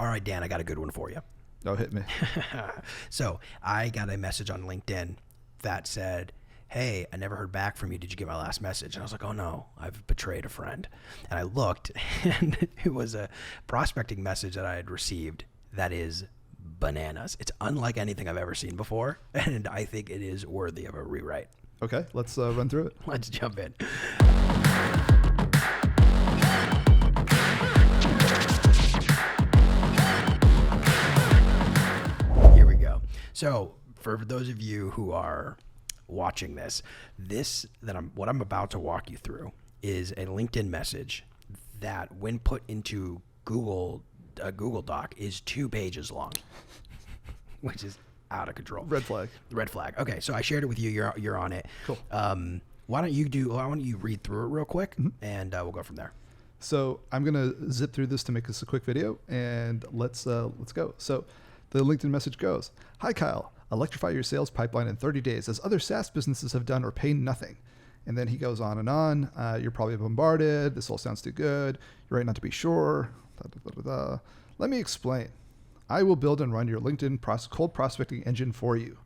All right, Dan, I got a good one for you. Oh, hit me. So I got a message on LinkedIn that said, hey, I never heard back from you. Did you get my last message? And I was like, oh no, I've betrayed a friend. And I looked, and it was a prospecting message that I had received that is bananas. It's unlike anything I've ever seen before, and I think it is worthy of a rewrite. Okay, let's run through it. Let's jump in. Here we go. So for those of you who are watching this, what I'm about to walk you through is a LinkedIn message that, when put into a Google Doc, is 2 pages long, which is out of control. Red flag. Red flag. Okay, so I shared it with you. You're on it. Cool. Why don't you read through it real quick, and we'll go from there. So I'm gonna zip through this to make this a quick video, and let's go. So the LinkedIn message goes: Hi Kyle, electrify your sales pipeline in 30 days, as other SaaS businesses have done, or pay nothing. And then he goes on and on. You're probably bombarded. This all sounds too good. You're right not to be sure. Let me explain. I will build and run your LinkedIn cold prospecting engine for you.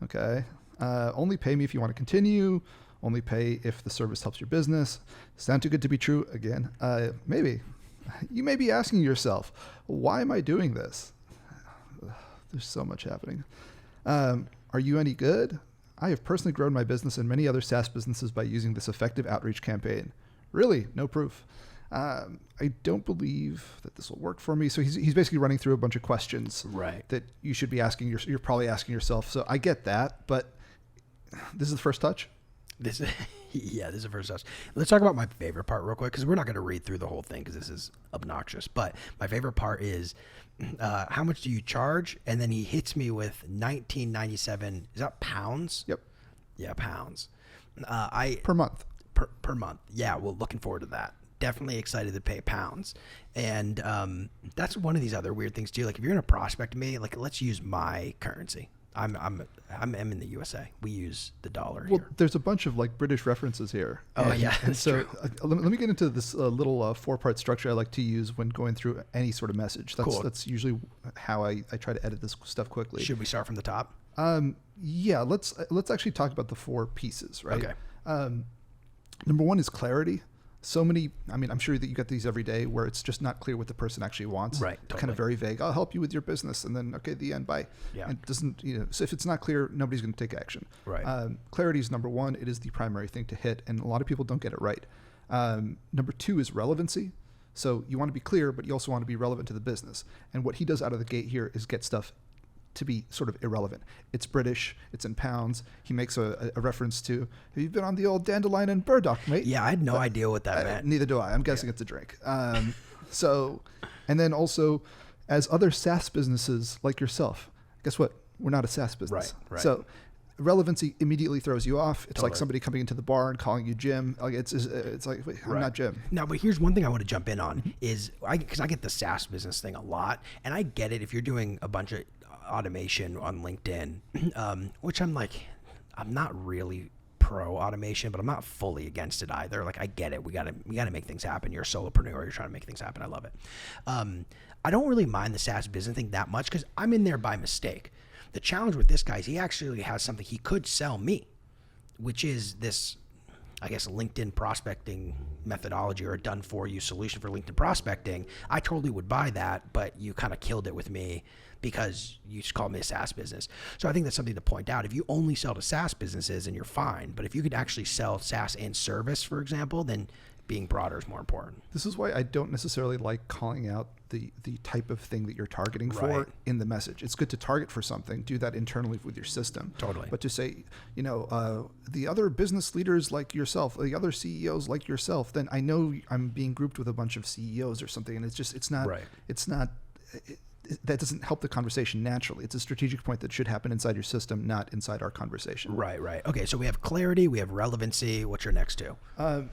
Okay. Only pay me if you want to continue. Only pay if the service helps your business. Sound too good to be true? Again, maybe. You may be asking yourself, why am I doing this? There's so much happening. Are you any good? I have personally grown my business and many other SaaS businesses by using this effective outreach campaign. Really, no proof. I don't believe that this will work for me. So he's basically running through a bunch of questions that you should be asking. You're probably asking yourself. So I get that, but this is the first touch. This is the first touch. Let's talk about my favorite part real quick, because we're not going to read through the whole thing because this is obnoxious. But my favorite part is, how much do you charge? And then he hits me with $19.97. Is that pounds? Yep. Yeah, pounds. Per month. Per month. Yeah. Well, looking forward to that. Definitely excited to pay pounds. And that's one of these other weird things too. Like if you're going to prospect me, like let's use my currency. I'm in the USA. We use the dollar here. Well, there's a bunch of like British references here. Oh yeah, that's so true. Let me get into this little 4-part structure I like to use when going through any sort of message. That's usually how I try to edit this stuff quickly. Should we start from the top? Yeah, let's actually talk about the 4 pieces, right? Okay. Number 1 is clarity. So many, I'm sure that you get these every day where it's just not clear what the person actually wants. Right. Totally. Kind of very vague. I'll help you with your business. And then, okay, the end, bye. Yeah. And it doesn't, so if it's not clear, nobody's going to take action. Right. Clarity is number 1. It is the primary thing to hit. And a lot of people don't get it right. Number 2 is relevancy. So you want to be clear, but you also want to be relevant to the business. And what he does out of the gate here is get stuff to be sort of irrelevant. It's British, it's in pounds. He makes a reference to, have you been on the old Dandelion and Burdock, mate? Yeah, I had no idea what that meant. Neither do I. I'm guessing it's a drink. So, and then also, as other SaaS businesses like yourself, guess what? We're not a SaaS business. Right. So relevancy immediately throws you off. It's Totally. like somebody coming into the bar and calling you Jim. Like it's like, wait, I'm not Jim. Now, but here's one thing I want to jump in on is because I get the SaaS business thing a lot, and I get it if you're doing a bunch of automation on LinkedIn, which I'm not really pro automation, but I'm not fully against it either. Like I get it. We gotta make things happen. You're a solopreneur. You're trying to make things happen. I love it. I don't really mind the SaaS business thing that much because I'm in there by mistake. The challenge with this guy is he actually has something he could sell me, which is this, I guess, LinkedIn prospecting methodology or a done-for-you solution for LinkedIn prospecting. I totally would buy that, but you kind of killed it with me because you just called me a SaaS business. So I think that's something to point out. If you only sell to SaaS businesses, then you're fine. But if you could actually sell SaaS and service, for example, then being broader is more important. This is why I don't necessarily like calling out the type of thing that you're targeting for in the message. It's good to target for something, do that internally with your system. Totally. But to say, the other business leaders like yourself, the other CEOs like yourself, then I know I'm being grouped with a bunch of CEOs or something, and it's not that doesn't help the conversation naturally. It's a strategic point that should happen inside your system, not inside our conversation. Right. Okay, so we have clarity, we have relevancy. What's your next two?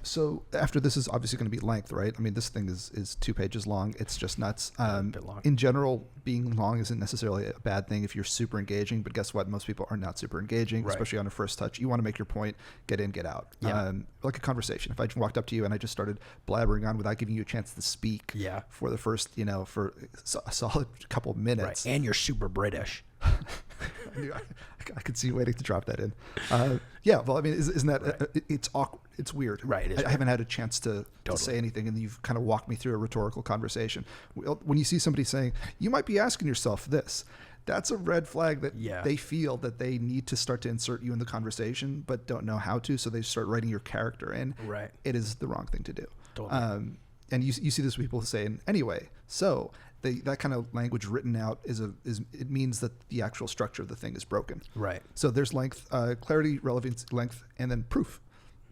So after this is obviously going to be length, right? I mean, this thing is 2 pages long. It's just nuts. A bit long. In general, being long isn't necessarily a bad thing if you're super engaging, but guess what? Most people are not super engaging, Right. especially on a first touch. You want to make your point, get in, get out. Yeah. Like a conversation. If I walked up to you and I just started blabbering on without giving you a chance to speak Yeah. for the first, for a solid couple of minutes. Right. And you're super British. I could see you waiting to drop that in. Yeah, well, I mean, isn't that it's awkward? It's weird. Right, it is I haven't had a chance to Totally. say anything, and you've kind of walked me through a rhetorical conversation. When you see somebody saying, "You might be asking yourself this," that's a red flag that they feel that they need to start to insert you in the conversation, but don't know how to, so they start writing your character in. Right. It is the wrong thing to do. Totally. And you see this with people saying, anyway, so that kind of language written out it means that the actual structure of the thing is broken. Right. So there's length, clarity, relevance, length, and then proof.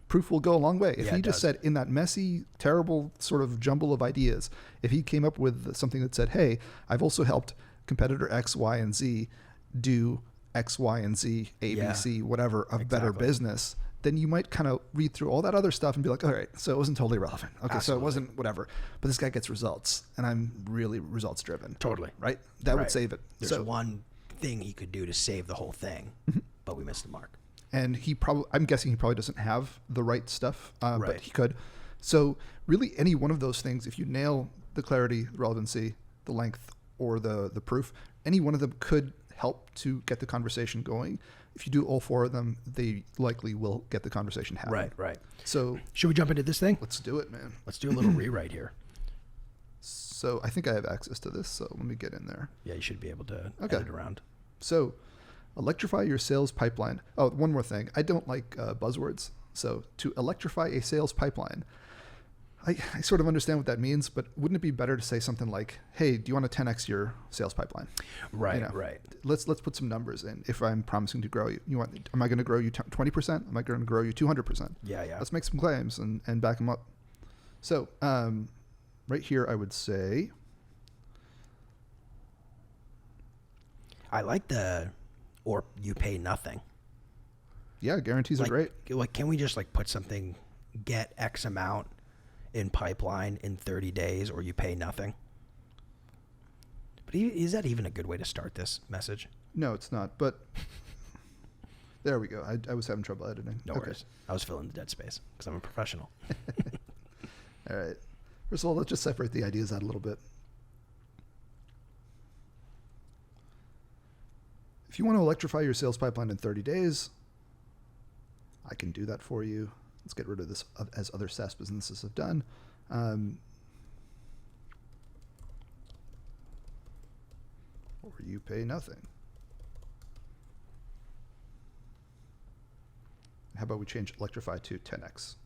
Proof will go a long way. If Yeah, he it just does. said in that messy, terrible sort of jumble of ideas, if he came up with something that said, hey, I've also helped competitor X, Y, and Z do X, Y, and Z, A, B, C, whatever, of better Exactly. business, then you might kind of read through all that other stuff and be like, all right, so it wasn't totally relevant. Okay, so Absolutely. it wasn't whatever. But this guy gets results, and I'm really results driven. Totally. Right? That would Right. save it. There's So, one thing he could do to save the whole thing, but we missed the mark. and I'm guessing he probably doesn't have the right stuff, but Right. he could. So really any one of those things, if you nail the clarity, the relevancy, the length, or the proof, any one of them could help to get the conversation going. If you do all 4 of them, they likely will get the conversation happening. Right. So Should we jump into this thing? let's do it, man. Let's do a little rewrite here. So I think I have access to this, so let me get in there. Yeah, you should be able to Okay. edit around. So electrify your sales pipeline. Oh, one more thing. I don't like buzzwords. So to electrify a sales pipeline, I sort of understand what that means, but wouldn't it be better to say something like, hey, do you want to 10x your sales pipeline? Right. Let's put some numbers in. If I'm promising to grow you, am I going to grow you 20%? Am I going to grow you 200%? Yeah. Let's make some claims and back them up. So right here, I would say, I like or you pay nothing. yeah, guarantees are great. Like, can we just put something, get X amount in pipeline in 30 days, or you pay nothing? But is that even a good way to start this message? No, it's not. But there we go. I was having trouble editing. No worries. I was filling the dead space because I'm a professional. All right. First of all, let's just separate the ideas out a little bit. If you want to electrify your sales pipeline in 30 days, I can do that for you. Let's get rid of this as other SaaS businesses have done. Or you pay nothing. How about we change electrify to 10x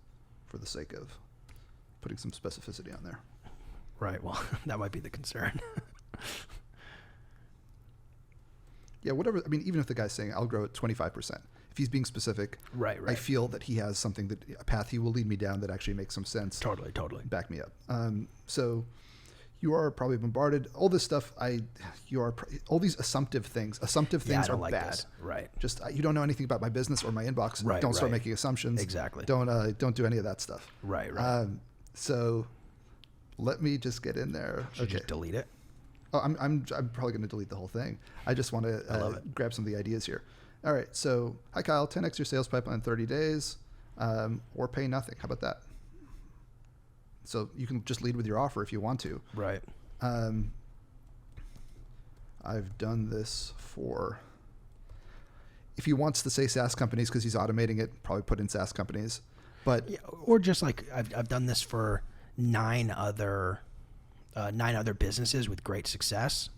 for the sake of putting some specificity on there. Right. Well, that might be the concern. Yeah, whatever. I mean, even if the guy's saying I'll grow at 25%, if he's being specific, Right. I feel that he has something a path he will lead me down that actually makes some sense. Totally. Back me up. So you are probably bombarded. All this stuff, all these assumptive things. Assumptive Yeah, I things don't are like bad. this. Right. Just you don't know anything about my business or my inbox. Right, Don't start right. making assumptions. Exactly. Don't do any of that stuff. Right. So let me just get in there. Should you just delete it? Oh, I'm probably going to delete the whole thing. I just want I love to it. grab some of the ideas here. All right. So, hi, Kyle. 10x your sales pipeline in 30 days or pay nothing. How about that? So you can just lead with your offer if you want to. Right. I've done this for, if he wants to say SaaS companies because he's automating it, probably put in SaaS companies. But Yeah, or just I've done this for 9 other businesses with great success.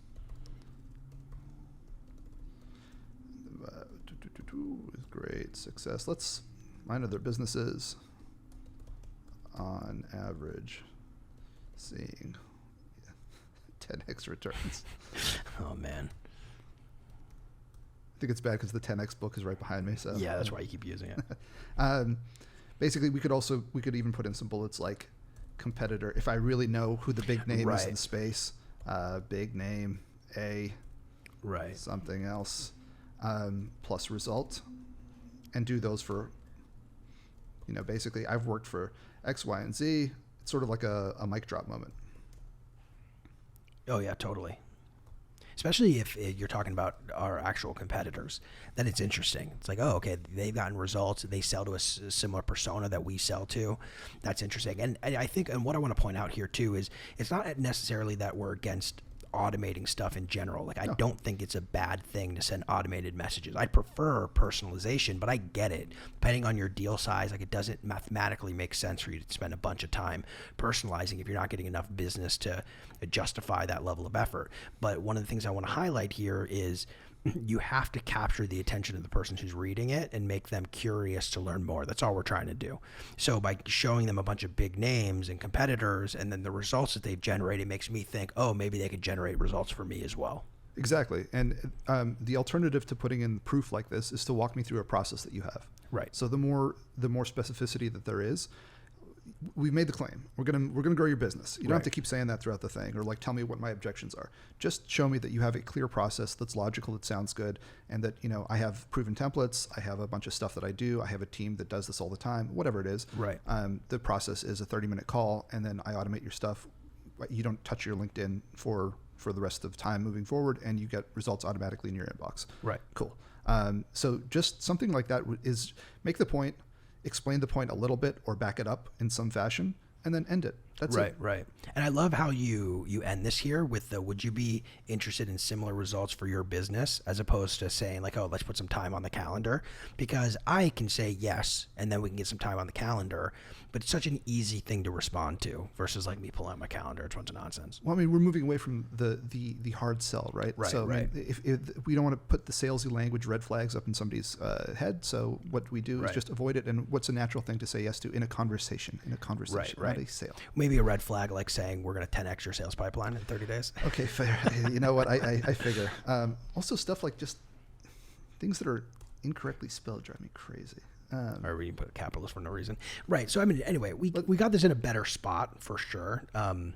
With great success. Let's 9 other businesses on average seeing 10x returns. Oh man. I think it's bad because the 10x book is right behind me. So Yeah, that's why you keep using it. basically, we could even put in some bullets like competitor. If I really know who the big name is in Right. the space, big name, a Right. something else plus result, and do those for, basically I've worked for X, Y, and Z. It's sort of like a mic drop moment. Oh yeah, totally. Especially if you're talking about our actual competitors, then it's interesting. It's like, oh, okay, they've gotten results. They sell to a similar persona that we sell to. That's interesting. And I think, and what I want to point out here too is it's not necessarily that we're against automating stuff in general. Like, I don't think it's a bad thing to send automated messages. I prefer personalization, but I get it. Depending on your deal size, like, it doesn't mathematically make sense for you to spend a bunch of time personalizing if you're not getting enough business to justify that level of effort. But one of the things I want to highlight here is you have to capture the attention of the person who's reading it and make them curious to learn more. That's all we're trying to do. So by showing them a bunch of big names and competitors and then the results that they've generated makes me think, oh, maybe they could generate results for me as well. Exactly. And the alternative to putting in proof like this is to walk me through a process that you have. Right. So the more specificity that there is, we've made the claim. We're gonna grow your business. You don't have to keep saying that throughout the thing, or like tell me what my objections are. Just show me that you have a clear process that's logical, that sounds good, and that I have proven templates. I have a bunch of stuff that I do. I have a team that does this all the time. Whatever it is. Right. The process is a 30-minute call, and then I automate your stuff. You don't touch your LinkedIn for the rest of the time moving forward, and you get results automatically in your inbox. Right. Cool. So just something like that is make the point. Explain the point a little bit or back it up in some fashion, and then end it. That's it. Right. And I love how you end this here with the, would you be interested in similar results for your business, as opposed to saying like, oh, let's put some time on the calendar, because I can say yes, and then we can get some time on the calendar, but it's such an easy thing to respond to versus like me pulling out my calendar. It's a bunch of nonsense. Well, I mean, we're moving away from the hard sell, right? Right, so right. I mean, if we don't want to put the salesy language red flags up in somebody's head, so what we do is just avoid it. And what's a natural thing to say yes to in a conversation, Right. not a sale. Maybe a red flag like saying we're going to 10x your sales pipeline in 30 days. Okay, fair. You know what? I figure. Also, stuff like just things that are incorrectly spelled drive me crazy. Or we put capitalist for no reason. Right. So, I mean, anyway, we got this in a better spot for sure. Let's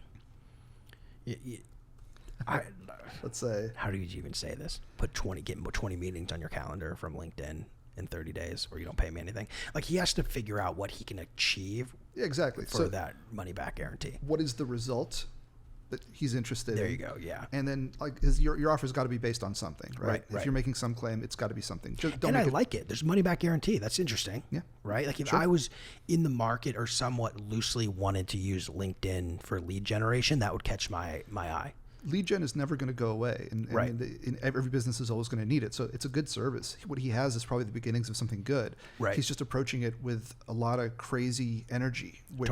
say. How do you even say this? Get 20 meetings on your calendar from LinkedIn in 30 days, or you don't pay me anything. Like, he has to figure out what he can achieve. Yeah, exactly. For that money back guarantee. What is the result that he's interested in? There you go. Yeah. And then like your offer's got to be based on something, right? If you're making some claim, it's got to be something. Just don't. And I like it. There's money back guarantee. That's interesting. Yeah. Right. Like if I was in the market or somewhat loosely wanted to use LinkedIn for lead generation, that would catch my eye. Lead gen is never going to go away, and every business is always going to need it. So it's a good service. What he has is probably the beginnings of something good. Right. He's just approaching it with a lot of crazy energy, which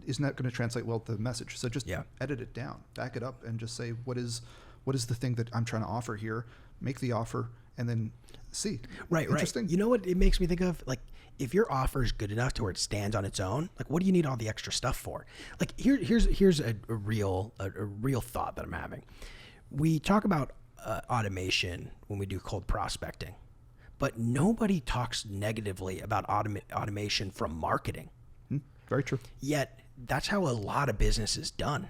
is not going to translate well to the message. So just edit it down, back it up, and just say what is the thing that I'm trying to offer here. Make the offer, and then see. Right. Interesting. You know what it makes me think of? Like, if your offer is good enough to where it stands on its own, like, what do you need all the extra stuff for? Like, here's a real thought that I'm having. We talk about automation when we do cold prospecting, but nobody talks negatively about automation from marketing. Very true. Yet that's how a lot of business is done,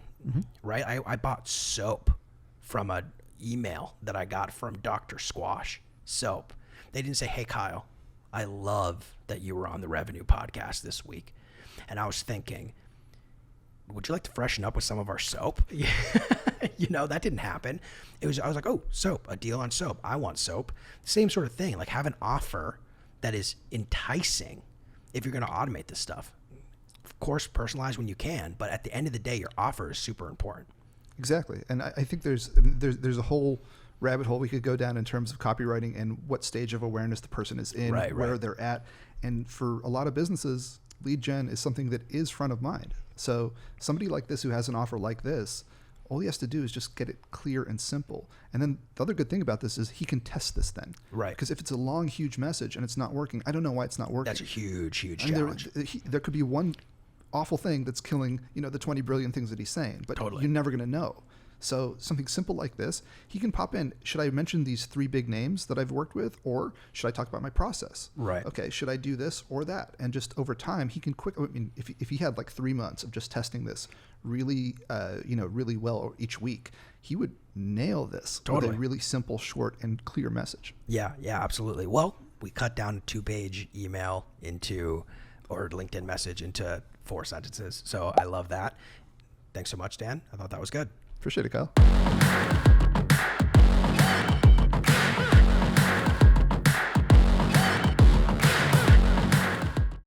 right? I bought soap from an email that I got from Dr. Squash soap. They didn't say, hey, Kyle, I love that you were on the Revenue Podcast this week. And I was thinking, would you like to freshen up with some of our soap? That didn't happen. I was like, oh, soap, a deal on soap. I want soap. Same sort of thing. Like, have an offer that is enticing if you're going to automate this stuff. Of course, personalize when you can, but at the end of the day, your offer is super important. Exactly. And I think there's a whole rabbit hole we could go down in terms of copywriting and what stage of awareness the person is in, where they're at. And for a lot of businesses, lead gen is something that is front of mind. So somebody like this who has an offer like this, all he has to do is just get it clear and simple. And then the other good thing about this is he can test this then. Right. Because if it's a long, huge message and it's not working, I don't know why it's not working. That's a huge challenge. There could be one awful thing that's killing, the 20 brilliant things that he's saying, but you're never going to know. So something simple like this, he can pop in, should I mention these 3 big names that I've worked with, or should I talk about my process? Right. Okay, should I do this or that? And just over time, he can if he had like 3 months of just testing this really, really well each week, he would nail this Totally. with a really simple, short, and clear message. Yeah, absolutely. Well, we cut down a 2-page email or LinkedIn message into 4 sentences. So I love that. Thanks so much, Dan. I thought that was good. Appreciate it, Kyle.